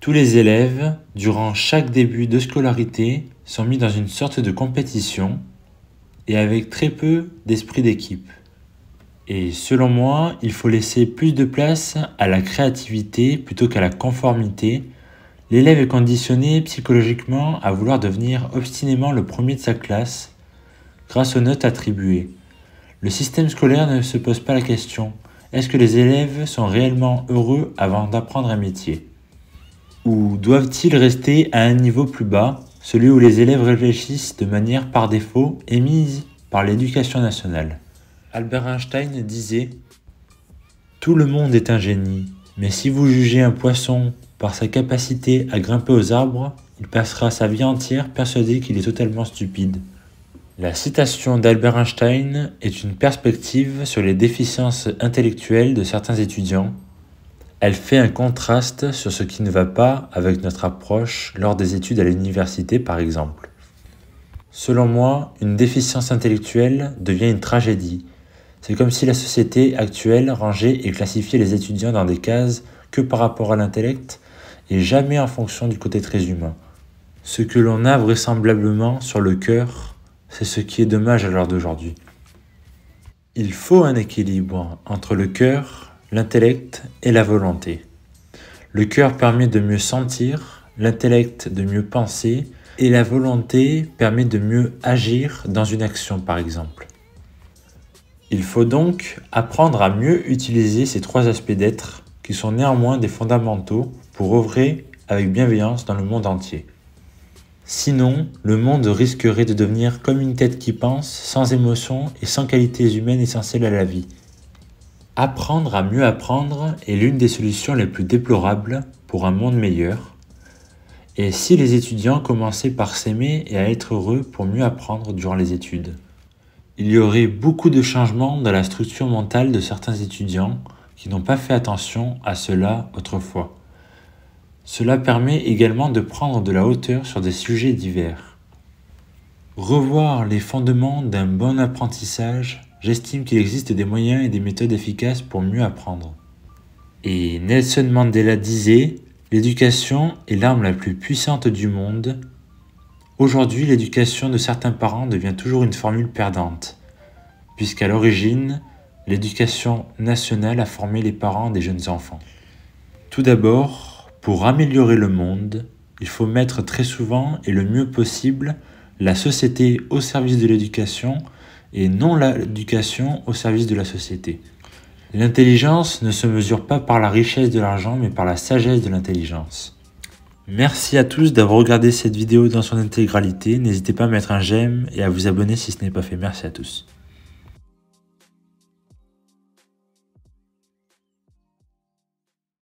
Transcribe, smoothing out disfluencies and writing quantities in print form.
Tous les élèves, durant chaque début de scolarité, sont mis dans une sorte de compétition et avec très peu d'esprit d'équipe. Et selon moi, il faut laisser plus de place à la créativité plutôt qu'à la conformité. L'élève est conditionné psychologiquement à vouloir devenir obstinément le premier de sa classe grâce aux notes attribuées. Le système scolaire ne se pose pas la question: est-ce que les élèves sont réellement heureux avant d'apprendre un métier? Ou doivent-ils rester à un niveau plus bas, celui où les élèves réfléchissent de manière par défaut émise par l'éducation nationale? Albert Einstein disait: tout le monde est un génie, mais si vous jugez un poisson par sa capacité à grimper aux arbres, il passera sa vie entière persuadé qu'il est totalement stupide. La citation d'Albert Einstein est une perspective sur les déficiences intellectuelles de certains étudiants. Elle fait un contraste sur ce qui ne va pas avec notre approche lors des études à l'université par exemple. Selon moi, une déficience intellectuelle devient une tragédie. C'est comme si la société actuelle rangeait et classifiait les étudiants dans des cases que par rapport à l'intellect et jamais en fonction du côté très humain. Ce que l'on a vraisemblablement sur le cœur, c'est ce qui est dommage à l'heure d'aujourd'hui. Il faut un équilibre entre le cœur, l'intellect et la volonté. Le cœur permet de mieux sentir, l'intellect de mieux penser et la volonté permet de mieux agir dans une action par exemple. Il faut donc apprendre à mieux utiliser ces trois aspects d'être qui sont néanmoins des fondamentaux pour œuvrer avec bienveillance dans le monde entier. Sinon, le monde risquerait de devenir comme une tête qui pense, sans émotion et sans qualités humaines essentielles à la vie. Apprendre à mieux apprendre est l'une des solutions les plus déplorables pour un monde meilleur. Et si les étudiants commençaient par s'aimer et à être heureux pour mieux apprendre durant les études? Il y aurait beaucoup de changements dans la structure mentale de certains étudiants qui n'ont pas fait attention à cela autrefois. Cela permet également de prendre de la hauteur sur des sujets divers. Revoir les fondements d'un bon apprentissage, j'estime qu'il existe des moyens et des méthodes efficaces pour mieux apprendre. Et Nelson Mandela disait: l'éducation est l'arme la plus puissante du monde. Aujourd'hui, l'éducation de certains parents devient toujours une formule perdante, puisqu'à l'origine, l'éducation nationale a formé les parents des jeunes enfants. Tout d'abord, pour améliorer le monde, il faut mettre très souvent et le mieux possible la société au service de l'éducation et non l'éducation au service de la société. L'intelligence ne se mesure pas par la richesse de l'argent, mais par la sagesse de l'intelligence. Merci à tous d'avoir regardé cette vidéo dans son intégralité. N'hésitez pas à mettre un j'aime et à vous abonner si ce n'est pas fait. Merci à tous.